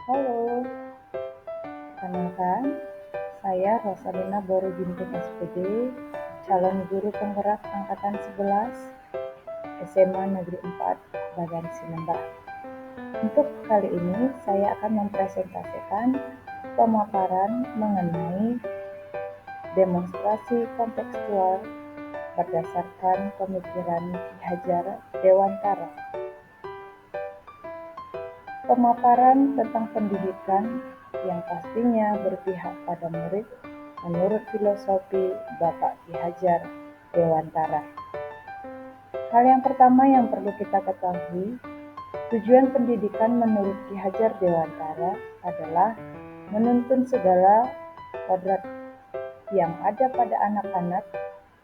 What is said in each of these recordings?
Halo, perkenalkan, saya Rosalina Boru Ginting SPD, calon guru penggerak angkatan 11 SMA Negeri 4 Bagan Sinembah. Untuk kali ini, saya akan mempresentasikan pemaparan mengenai demonstrasi kontekstual berdasarkan pemikiran Ki Hajar Dewantara. Pemaparan tentang pendidikan yang pastinya berpihak pada murid menurut filosofi Bapak Ki Hajar Dewantara. Hal yang pertama yang perlu kita ketahui, tujuan pendidikan menurut Ki Hajar Dewantara adalah menuntun segala kodrat yang ada pada anak-anak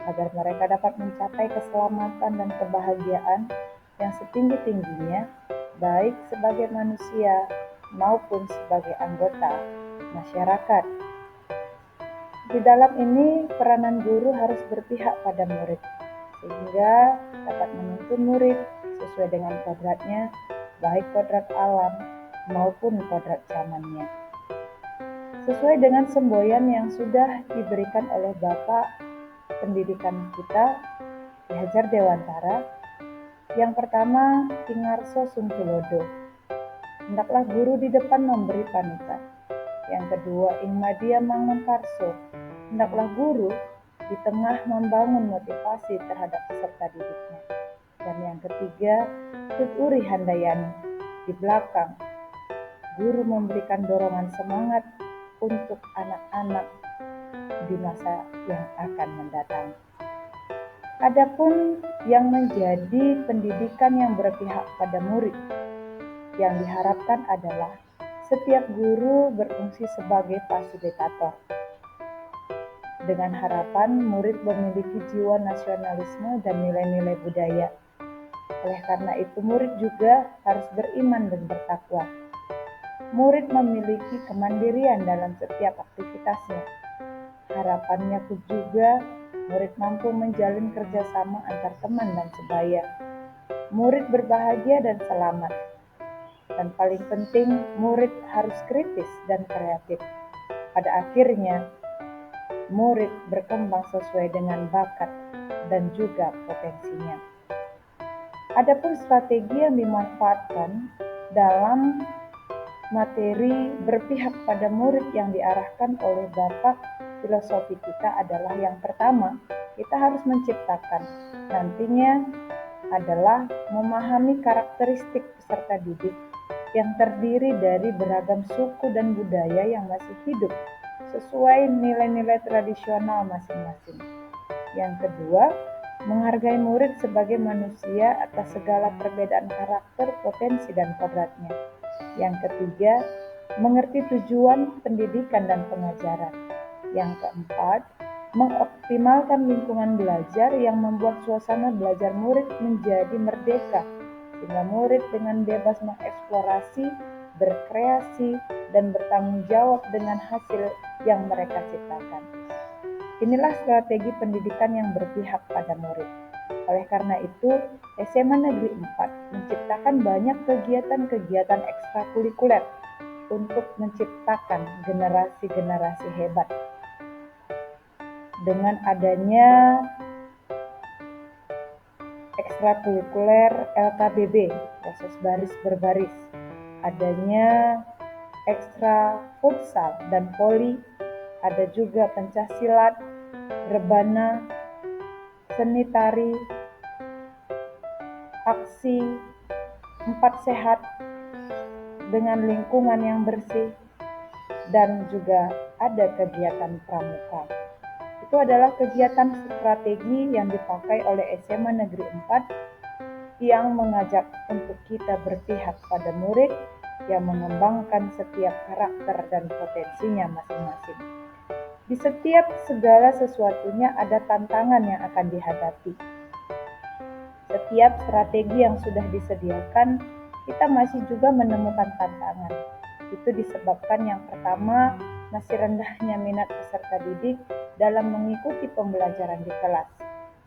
agar mereka dapat mencapai keselamatan dan kebahagiaan yang setinggi-tingginya, baik sebagai manusia maupun sebagai anggota masyarakat. Di dalam ini, peranan guru harus berpihak pada murid, sehingga dapat menuntun murid sesuai dengan kodratnya, baik kodrat alam maupun kodrat zamannya. Sesuai dengan semboyan yang sudah diberikan oleh Bapak Pendidikan kita, Ki Hajar Dewantara, yang pertama, Kingarso Sungtulodo. Hendaklah guru di depan memberi panutan. Yang kedua, Ingmadia Mangunkarso. Hendaklah guru di tengah membangun motivasi terhadap peserta didiknya. Dan yang ketiga, Tuturi Handayani. Di belakang, guru memberikan dorongan semangat untuk anak-anak di masa yang akan mendatang. Adapun yang menjadi pendidikan yang berpihak pada murid, yang diharapkan adalah setiap guru berfungsi sebagai fasilitator, dengan harapan murid memiliki jiwa nasionalisme dan nilai-nilai budaya. Oleh karena itu, murid juga harus beriman dan bertakwa. Murid memiliki kemandirian dalam setiap aktivitasnya. Harapannya juga murid mampu menjalin kerjasama antar teman dan sebaya. Murid berbahagia dan selamat. Dan paling penting, murid harus kritis dan kreatif. Pada akhirnya, murid berkembang sesuai dengan bakat dan juga potensinya. Adapun strategi yang dimanfaatkan dalam materi berpihak pada murid yang diarahkan oleh Bapak filosofi kita adalah yang pertama, kita harus menciptakan. Nantinya adalah memahami karakteristik peserta didik yang terdiri dari beragam suku dan budaya yang masih hidup sesuai nilai-nilai tradisional masing-masing. Yang kedua, menghargai murid sebagai manusia atas segala perbedaan karakter, potensi, dan kodratnya. Yang ketiga, mengerti tujuan pendidikan dan pengajaran. Yang keempat, mengoptimalkan lingkungan belajar yang membuat suasana belajar murid menjadi merdeka, sehingga murid dengan bebas mengeksplorasi, berkreasi, dan bertanggung jawab dengan hasil yang mereka ciptakan. Inilah strategi pendidikan yang berpihak pada murid. Oleh karena itu, SMA Negeri 4 menciptakan banyak kegiatan-kegiatan ekstrakurikuler untuk menciptakan generasi-generasi hebat. Dengan adanya ekstrakurikuler LKBB, proses baris berbaris, adanya ekstra futsal dan voli, ada juga pencaksilat, rebana, seni tari, aksi 4 sehat dengan lingkungan yang bersih, dan juga ada kegiatan pramuka. Itu adalah kegiatan strategi yang dipakai oleh SMA Negeri 4 yang mengajak untuk kita berpihak pada murid yang mengembangkan setiap karakter dan potensinya masing-masing. Di setiap segala sesuatunya ada tantangan yang akan dihadapi. Setiap strategi yang sudah disediakan, kita masih juga menemukan tantangan. Itu disebabkan yang pertama, masih rendahnya minat peserta didik dalam mengikuti pembelajaran di kelas.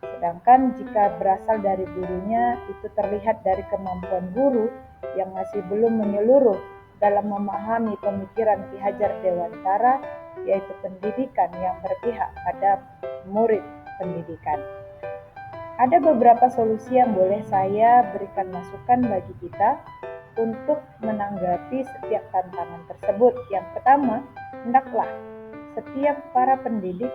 Sedangkan jika berasal dari gurunya, itu terlihat dari kemampuan guru yang masih belum menyeluruh dalam memahami pemikiran Ki Hajar Dewantara, yaitu pendidikan yang berpihak pada murid pendidikan. Ada beberapa solusi yang boleh saya berikan masukan bagi kita untuk menanggapi setiap tantangan tersebut. Yang pertama, hendaklah setiap para pendidik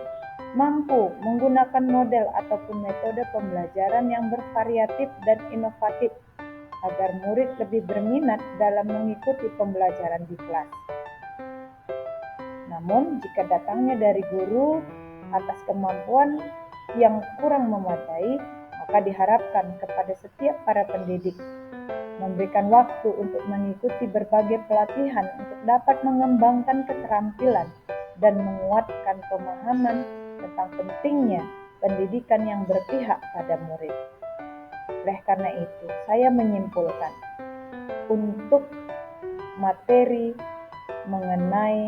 mampu menggunakan model ataupun metode pembelajaran yang bervariatif dan inovatif agar murid lebih berminat dalam mengikuti pembelajaran di kelas. Namun, jika datangnya dari guru atas kemampuan yang kurang memadai, maka diharapkan kepada setiap para pendidik memberikan waktu untuk mengikuti berbagai pelatihan untuk dapat mengembangkan keterampilan dan menguatkan pemahaman tentang pentingnya pendidikan yang berpihak pada murid. Oleh karena itu, saya menyimpulkan untuk materi mengenai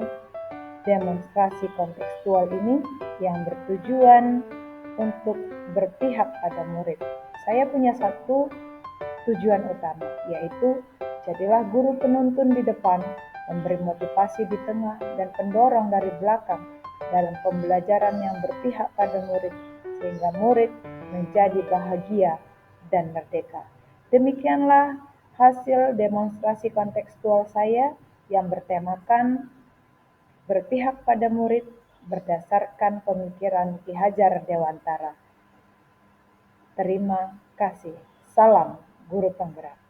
demonstrasi kontekstual ini yang bertujuan untuk berpihak pada murid. Saya punya satu tujuan utama, yaitu jadilah guru penuntun di depan, memberi motivasi di tengah, dan pendorong dari belakang dalam pembelajaran yang berpihak pada murid, sehingga murid menjadi bahagia dan merdeka. Demikianlah hasil demonstrasi kontekstual saya yang bertemakan berpihak pada murid berdasarkan pemikiran Ki Hajar Dewantara. Terima kasih. Salam Guru Penggerak.